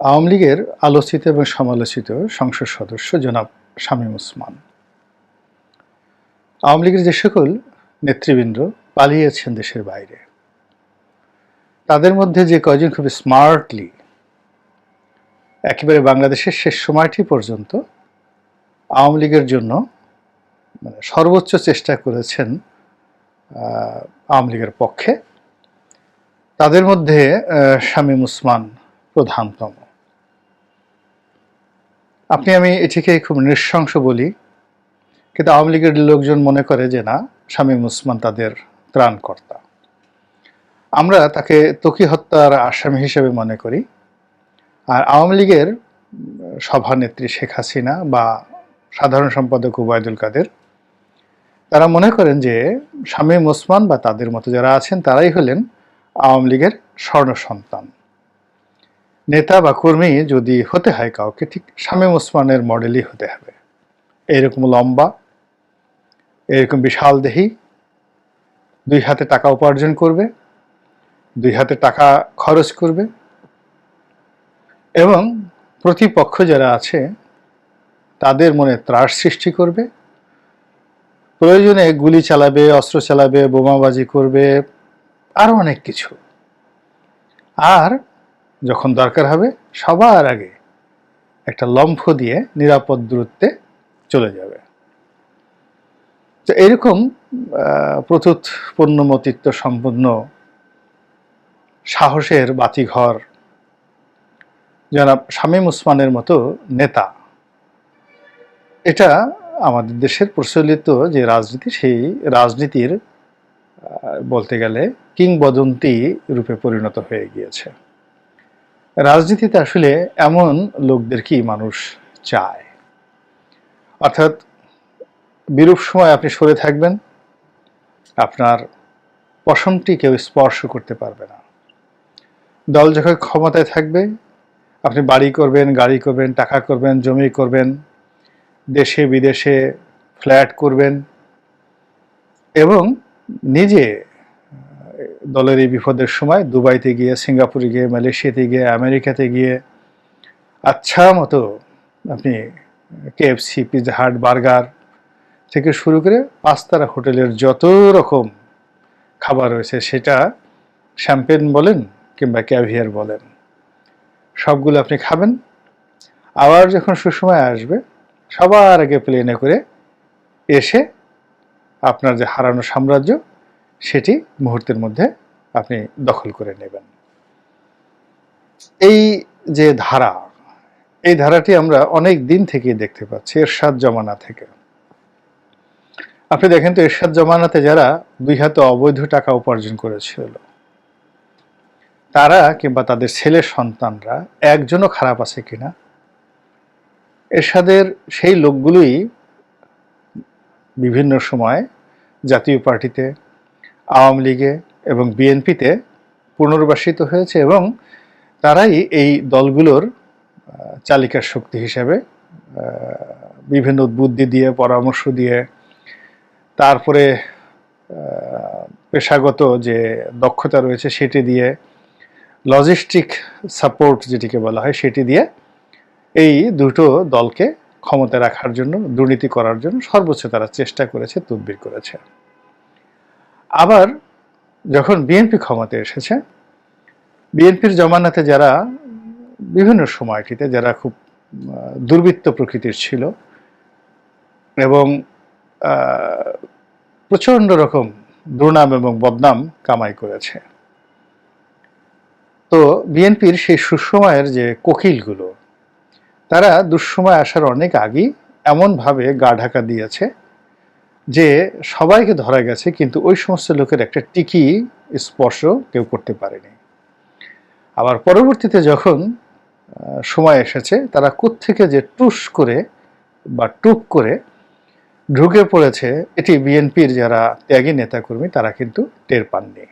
আওয়ামী লীগের আলোচিত এবং সমালোচিত সংসদ সদস্য জনাব শামীম ওসমান। আওয়ামী লীগের যে সকল নেতৃবৃন্দ পালিয়েছেন দেশের বাইরে, তাদের মধ্যে যে কয়জন খুব স্মার্টলি একেবারে বাংলাদেশের শেষ সময়টি পর্যন্ত আওয়ামী লীগের জন্য সর্বোচ্চ চেষ্টা করেছেন আওয়ামী লীগের পক্ষে, তাদের মধ্যে শামীম ওসমান প্রধানতম। আমি এটিকে খুব নৃশংস বলি, কিন্তু আওয়ামী লীগের লোকজন মনে করে যে না, শামীম ওসমান তাদের ত্রাণকর্তা। আমরা তাকে ত্বকী হত্যার আসামি হিসেবে মনে করি। আর আওয়ামী লীগের সভানেত্রী শেখ হাসিনা বা সাধারণ সম্পাদক ওবায়দুল কাদের, তারা মনে করেন যে শামীম ওসমান বা তাদের মতো যারা আছেন তারাই হলেন আওয়ামী লীগের স্বর্ণ সন্তান। নেতা বা কর্মী যদি হতে হয় কাউকে, ঠিক শামীম ওসমানের মডেলই হতে হবে। এইরকম লম্বা, এরকম বিশাল দেহি, দুই হাতে টাকা উপার্জন করবে, দুই হাতে টাকা খরচ করবে, এবং প্রতিপক্ষ যারা আছে তাদের মনে ত্রাস সৃষ্টি করবে, প্রয়োজনে গুলি চালাবে, অস্ত্র চালাবে, বোমাবাজি করবে, আরো অনেক কিছু। আর যখন দরকার হবে সবার আগে একটা লম্ফ দিয়ে নিরাপদ দূরত্বে চলে যাবে। তো এরকম প্রতুত পূর্ণমতিত্ব সম্পন্ন সাহসের বাতিঘর জনাব শামীম ওসমানের মতো নেতা, এটা আমাদের দেশের প্রচলিত যে রাজনীতি, সেই রাজনীতির বলতে গেলে কিংবদন্তি রূপে পরিণত হয়ে গিয়েছে। রাজনীতিতে আসলে এমন লোকদেরকেই মানুষ চায়। অর্থাৎ বিরূপ সময় আপনি সরে থাকবেন, আপনার পশমটি কেউ স্পর্শ করতে পারবে না। দল যখন ক্ষমতায় থাকবে, আপনি বাড়ি করবেন, গাড়ি করবেন, টাকা করবেন, জমি করবেন, দেশে বিদেশে ফ্ল্যাট করবেন, এবং নিজে দলের এই বিপদের সময় দুবাইতে গিয়ে, সিঙ্গাপুরে গিয়ে, মালয়েশিয়াতে গিয়ে, আমেরিকাতে গিয়ে আচ্ছা মতো আপনি কেএফসি, পিৎজা হাট, বার্গার থেকে শুরু করে 5 তারা হোটেলের যত রকম খাবার রয়েছে, সেটা শ্যাম্পেন বলেন কিংবা ক্যাভিয়ার বলেন, সবগুলো আপনি খাবেন। আবার যখন সুসময় আসবে, সবার আগে প্লেনে করে এসে আপনার যে হারানো সাম্রাজ্য, সেটি মুহূর্তের মধ্যে আপনি দখল করে নেবেন। এই যে ধারা, এই ধারাটি আমরা অনেক দিন থেকেই দেখতে পাচ্ছি, এরশাদ জমানা থেকে। আপনি দেখেন তো, এরশাদ জমানাতে যারা দুই হাতে অবৈধ টাকা উপার্জন করেছিল, তারা কিংবা তাদের ছেলের সন্তানরা একজনও খারাপ আছে কিনা? এরশাদের সেই লোকগুলোই বিভিন্ন সময় জাতীয় পার্টিতে, আওয়ামী লীগে এবং বিএনপিতে পুনর্বাসিত হয়েছে, এবং তারাই এই দলগুলোর চালিকার শক্তি হিসেবে বিভিন্ন বুদ্ধি দিয়ে, পরামর্শ দিয়ে, তারপরে পেশাগত যে দক্ষতা রয়েছে সেটি দিয়ে, লজিস্টিক সাপোর্ট যেটিকে বলা হয় সেটি দিয়ে এই দুটো দলকে ক্ষমতায় রাখার জন্য, দুর্নীতি করার জন্য সর্বোচ্চ তারা চেষ্টা করেছে, তদবির করেছে। আবার যখন বিএনপি ক্ষমতায় এসেছে, বিএনপির জমানাতে যারা বিভিন্ন সময়টিতে যারা খুব দুর্বৃত্ত প্রকৃতির ছিল এবং প্রচণ্ড রকম দুর্নাম এবং বদনাম কামাই করেছে, তো বিএনপির সেই সুসময়ের যে কোকিলগুলো, তারা দুঃসময় আসার অনেক আগেই এমনভাবে গা ঢাকা দিয়েছে যে সবাইকে ধরা গেছে, কিন্তু ওই সমস্ত লোকের একটা টিকি স্পর্শ কেউ করতে পারেনি। আবার পরবর্তীতে যখন সময় এসেছে, তারা কোত্থেকে যে টুস করে বা টুপ করে ঢুকে পড়েছে, এটি বিএনপির যারা ত্যাগী নেতাকর্মী তারা কিন্তু টের পাননি।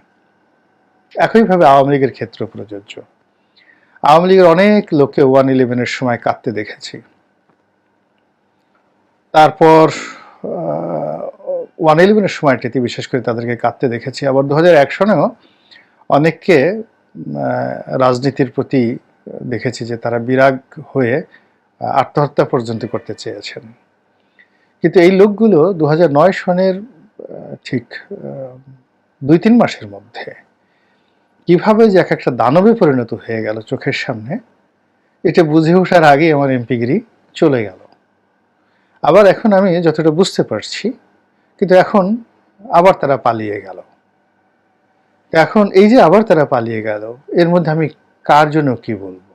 একইভাবে আওয়ামী লীগের ক্ষেত্রে প্রযোজ্য। আওয়ামী লীগের অনেক লোককে 1/11-এর সময় কাঁদতে দেখেছি, তারপর 1/11-এর সময়টিতে বিশেষ করে তাদেরকে কাঁদতে দেখেছি। আবার 2001 সনেও অনেককে রাজনীতির প্রতি দেখেছি যে তারা বিরাগ হয়ে আত্মহত্যা পর্যন্ত করতে চেয়েছেন। কিন্তু এই লোকগুলো 2009 সনের ঠিক 2-3 মাসের মধ্যে কিভাবে যে এক একটা দানবে পরিণত হয়ে গেল চোখের সামনে, এটা বুঝে ওঠার আগেই আমার এমপিগিরি চলে গেল। আবার এখন আমি যতটা বুঝতে পারছি, কিন্তু এখন আবার তারা পালিয়ে গেল। এখন এই যে আবার তারা পালিয়ে গেল, এর মধ্যে আমি কার জন্য কি বলবো?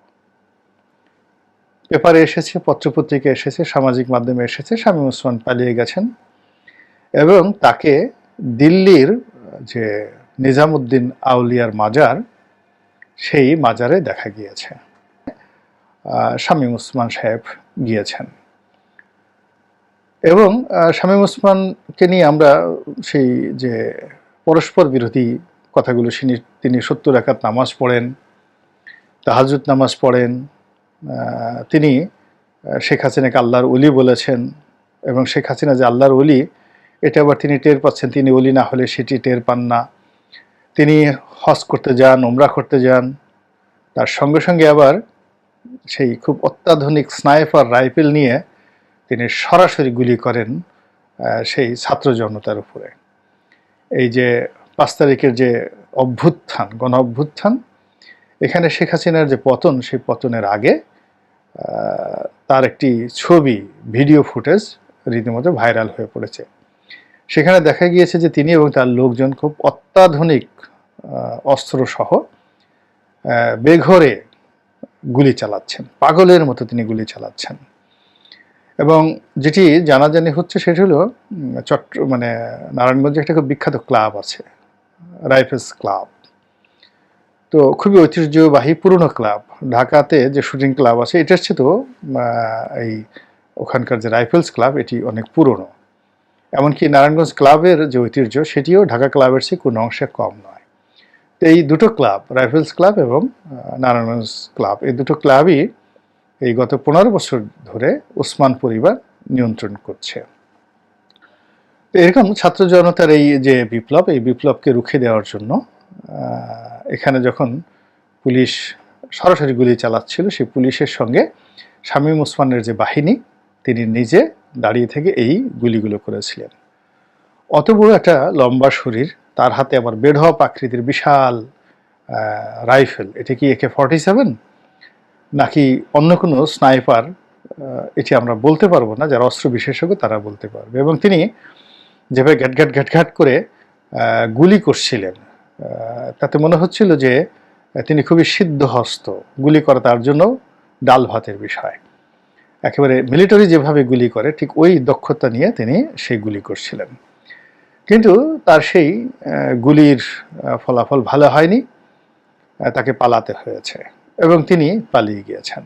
পেপারে এসেছে, পত্রপত্রিকা এসেছে, সামাজিক মাধ্যমে এসেছে, শামীম ওসমান পালিয়ে গেছেন এবং তাকে দিল্লির যে নিজামুদ্দিন আউলিয়ার মাজার, সেই মাজারে দেখা গিয়েছে। শামীম ওসমান সাহেব গিয়েছেন এবং শামীম ওসমানকে নিয়ে আমরা সেই যে পরস্পর বিরোধী কথাগুলো শুনি, তিনি 70 রাকাত নামাজ পড়েন, তাহাজ্জুদ নামাজ পড়েন, তিনি শেখ হাসিনাকে আল্লাহর ওলি বলেছেন এবং শেখ হাসিনা যে আল্লাহর ওলি এটা আবার তিনি টের পাচ্ছেন, তিনি ওলি না হলে সেটি টের পান না। তিনি হজ করতে যান, উমরা করতে যান, তার সঙ্গে সঙ্গে আবার সেই খুব অত্যাধুনিক স্নাইপার রাইফেল নিয়ে তিনি সরাসরি গুলি করেন সেই ছাত্র জনতার উপরে। এই যে 5 তারিখের যে অভ্যুত্থান, গণ অভ্যুত্থান, এখানে শেখ হাসিনার যে পতন, সেই পতনের আগে তার একটি ছবি, ভিডিও ফুটেজ রীতিমতো ভাইরাল হয়ে পড়েছে। সেখানে দেখা গিয়েছে যে তিনি এবং তার লোকজন খুব অত্যাধুনিক অস্ত্রসহ বেঘরে গুলি চালাচ্ছেন, পাগলের মতো তিনি গুলি চালাচ্ছেন। এবং যেটি জানাজানি হচ্ছে সেটি হলো নারায়ণগঞ্জে একটা খুব বিখ্যাত ক্লাব আছে, রাইফেলস ক্লাব। তো খুবই ঐতিহ্যবাহী পুরনো ক্লাব। ঢাকাতে যে শুটিং ক্লাব আছে এটার চেয়ে তো এই ওখানকার যে রাইফেলস ক্লাব এটি অনেক পুরনো। এমনকি নারায়ণগঞ্জ ক্লাবের যে ঐতিহ্য সেটিও ঢাকা ক্লাবের চেয়ে কোনো অংশে কম নয়। তো এই দুটো ক্লাব, রাইফেলস ক্লাব এবং নারায়ণগঞ্জ ক্লাব, এই দুটো ক্লাবই এই গত 15 বছর ধরে ওসমান পরিবার নিয়ন্ত্রণ করছে। তো এরকম ছাত্র জনতার এই যে বিপ্লব, এই বিপ্লবকে রুখে দেওয়ার জন্য এখানে যখন পুলিশ সরাসরি গুলি চালাচ্ছিল, সেই পুলিশের সঙ্গে শামীম ওসমানের যে বাহিনী, তিনি নিজে দাঁড়িয়ে থেকে এই গুলিগুলো করেছিলেন। অত বড় একটা লম্বা শরীর, তার হাতে আবার বের হওয়া আকৃতির বিশাল রাইফেল, এটা কি AK-47 নাকি অন্য কোনো স্নাইপার, এটি আমরা বলতে পারবো না, যারা অস্ত্র বিশেষজ্ঞ তারা বলতে পারবে। এবং তিনি যেভাবে ঘ্যাট করে গুলি করছিলেন, তাতে মনে হচ্ছিল যে তিনি খুবই সিদ্ধহস্ত, গুলি করা তার জন্য ডাল ভাতের বিষয়। একেবারে মিলিটারি যেভাবে গুলি করে ঠিক ওই দক্ষতা নিয়ে তিনি সেই গুলি করছিলেন। কিন্তু তার সেই গুলির ফলাফল ভালো হয়নি, তাকে পালাতে হয়েছে এবং তিনি পালিয়ে গিয়েছেন।